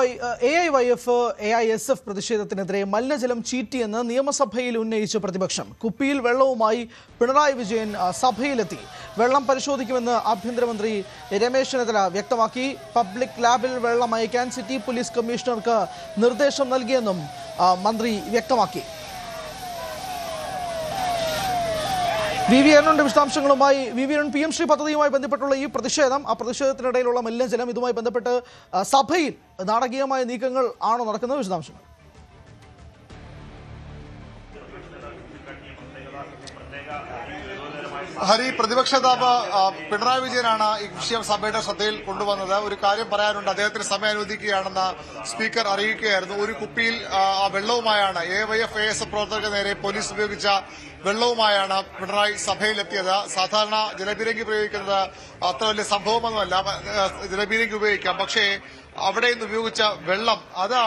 AIYF, AISF പ്രതിഷേധത്തിനെതിരെ മലിനജലം ചീറ്റിയെന്ന് നിയമസഭയിൽ ഉന്നയിച്ച പ്രതിപക്ഷം കുപ്പിയിൽ വെള്ളവുമായി പിണറായി വിജയൻ സഭയിലെത്തി. വെള്ളം പരിശോധിക്കുമെന്ന് ആഭ്യന്തരമന്ത്രി രമേശ് ചെന്നിത്തല വ്യക്തമാക്കി. പബ്ലിക് ലാബിൽ വെള്ളം അയക്കാൻ സിറ്റി പോലീസ് കമ്മീഷണർക്ക് നിർദ്ദേശം നൽകിയെന്നും മന്ത്രി വ്യക്തമാക്കി. വിവിയറിന്റെ വിശദാംശങ്ങളുമായി വിവിയൻ PM ശ്രീ പദ്ധതിയുമായി ബന്ധപ്പെട്ടുള്ള ഈ പ്രതിഷേധം, ആ പ്രതിഷേധത്തിനിടയിലുള്ള മലിനജലം, ഇതുമായി ബന്ധപ്പെട്ട് സഭയിൽ നാടകീയമായ നീക്കങ്ങൾ ആണോ നടക്കുന്നത്? വിശദാംശങ്ങൾ. ഹരി, പ്രതിപക്ഷ നേതാവ് പിണറായി വിജയനാണ് ഈ വിഷയം സഭയുടെ ശ്രദ്ധയിൽ കൊണ്ടുവന്നത്. ഒരു കാര്യം പറയാനുണ്ട്, അദ്ദേഹത്തിന് സമയം അനുവദിക്കുകയാണെന്ന് സ്പീക്കർ അറിയിക്കുകയായിരുന്നു. ഒരു കുപ്പിയിൽ വെള്ളവുമായാണ് AIYF, AISF പ്രവർത്തകർക്ക് നേരെ പോലീസ് ഉപയോഗിച്ച വെള്ളവുമായാണ് പിണറായി സഭയിലെത്തിയത്. സാധാരണ ജലപീരങ്കി പ്രയോഗിക്കുന്നത് അത്ര വലിയ സംഭവമൊന്നുമല്ല, ജലപീരങ്കി ഉപയോഗിക്കാം. പക്ഷേ അവിടെ നിന്ന് ഉപയോഗിച്ച വെള്ളം അത്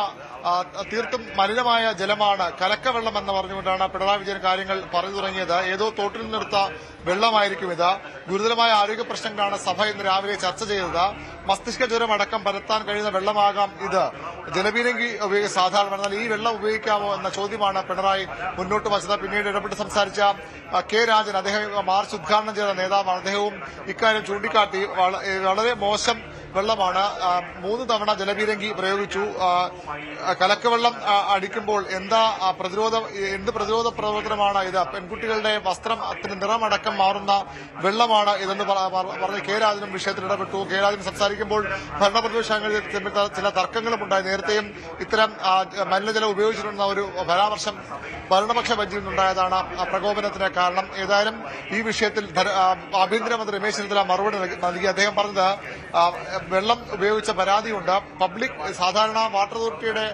തീർത്തും മലിനമായ ജലമാണ്, കലക്കവെള്ളം എന്ന് പറഞ്ഞുകൊണ്ടാണ് പിണറായി വിജയൻ കാര്യങ്ങൾ പറഞ്ഞു തുടങ്ങിയത്. ഏതോ തോട്ടിൽ നിന്നെടുത്ത വെള്ളമായിരിക്കും ഇത്. ഗുരുതരമായ ആരോഗ്യ പ്രശ്നങ്ങളാണ് സഭ ഇന്ന് രാവിലെ ചർച്ച ചെയ്തത്. മസ്തിഷ്ക ജ്വരം അടക്കം പരത്താൻ കഴിയുന്ന വെള്ളമാകാം ഇത്. ജലപീരങ്കി സാധാരണ, എന്നാൽ ഈ വെള്ളം ഉപയോഗിക്കാമോ എന്ന ചോദ്യമാണ് പിണറായി മുന്നോട്ട് വച്ചത്. പിന്നീട് ഇടപെട്ട് സംസാരിച്ച K. രാജൻ, അദ്ദേഹം മാർച്ച് ഉദ്ഘാടനം ചെയ്ത നേതാവാണ്, അദ്ദേഹവും ഇക്കാര്യം ചൂണ്ടിക്കാട്ടി. വളരെ മോശം വെള്ളമാണ്, 3 തവണ ജലപീരങ്കി പ്രയോഗിച്ചു. കലക്കവെള്ളം അടിക്കുമ്പോൾ എന്ത് പ്രതിരോധ പ്രവർത്തനമാണ് ഇത്? പെൺകുട്ടികളുടെ വസ്ത്രത്തിന് നിറമടക്കം മാറുന്ന വെള്ളമാണ് ഇതെന്ന് പറഞ്ഞ് K. രാജനും വിഷയത്തിൽ ഇടപെട്ടു. K. രാജൻ സംസാരിക്കുമ്പോൾ ഭരണപ്രതിപക്ഷങ്ങളിൽ ചില തർക്കങ്ങളും ഉണ്ടായി. നേരത്തെയും ഇത്തരം മലിനജലം ഉപയോഗിച്ചിട്ടുള്ള ഒരു പരാമർശം ഭരണപക്ഷ ബെഞ്ചിൽ നിന്നുണ്ടായതാണ് പ്രകോപനത്തിന് കാരണം. ഏതായാലും ഈ വിഷയത്തിൽ ആഭ്യന്തരമന്ത്രി രമേശ് ചെന്നിത്തല മറുപടി നൽകി. അദ്ദേഹം പറഞ്ഞത് വെള്ളം ഉപയോഗിച്ച പരാതിയുണ്ട്. പബ്ലിക് സാധാരണ വാട്ടർ അതോറിറ്റിയുടെ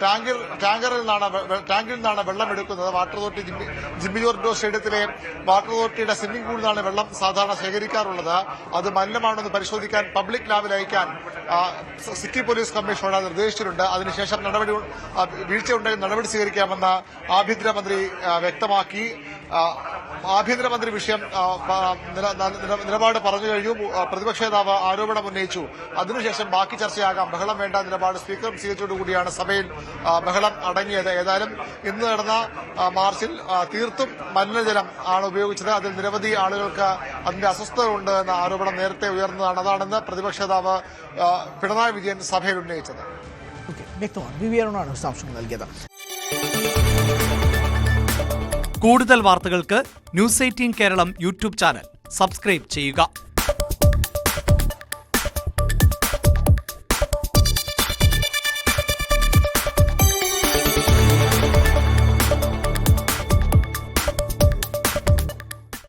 ടാങ്കിൽ നിന്നാണ് വെള്ളം എടുക്കുന്നത്. Water authority Jimmy George indoor സ്റ്റേഡിയത്തിലെ വാട്ടർ അതോറിറ്റിയുടെ സ്വിമ്മിംഗ് പൂളിൽ നിന്നാണ് വെള്ളം സാധാരണ ശേഖരിക്കാറുള്ളത്. അത് മലിനമാണെന്ന് പരിശോധിക്കാൻ പബ്ലിക് ലാബിൽ അയക്കാൻ സിറ്റി പോലീസ് കമ്മീഷണർ നിർദ്ദേശിച്ചിട്ടുണ്ട്. അതിനുശേഷം വീഴ്ചയുണ്ടെങ്കിൽ നടപടി സ്വീകരിക്കാമെന്ന് ആഭ്യന്തരമന്ത്രി വ്യക്തമാക്കി. ആഭ്യന്തരമന്ത്രി വിഷയം നിലപാട് പറഞ്ഞു കഴിഞ്ഞു. പ്രതിപക്ഷ നേതാവ് ആരോപണം ഉന്നയിച്ചു. അതിനുശേഷം ബാക്കി ചർച്ചയാകാം, ബഹളം വേണ്ട നിലപാട് സ്പീക്കർ സ്വീകരിച്ചതോടുകൂടിയാണ് സഭയിൽ ബഹളം അടങ്ങിയത്. ഏതായാലും ഇന്ന് നടന്ന മാർച്ചിൽ തീർത്തും മലിനജലം ആണ് ഉപയോഗിച്ചത്. അതിൽ നിരവധി ആളുകൾക്ക് അതിന്റെ അസ്വസ്ഥത ഉണ്ട് എന്ന ആരോപണം നേരത്തെ ഉയർന്നതാണ്. അതാണെന്ന് പ്രതിപക്ഷ നേതാവ് പിണറായി വിജയൻ സഭയിൽ ഉന്നയിച്ചത്. വ്യക്തമാണ് വിശദാംശങ്ങൾ നൽകിയത്. കൂടുതൽ വാർത്തകൾക്ക് News 18 Keralam YouTube channel subscribe ചെയ്യുക.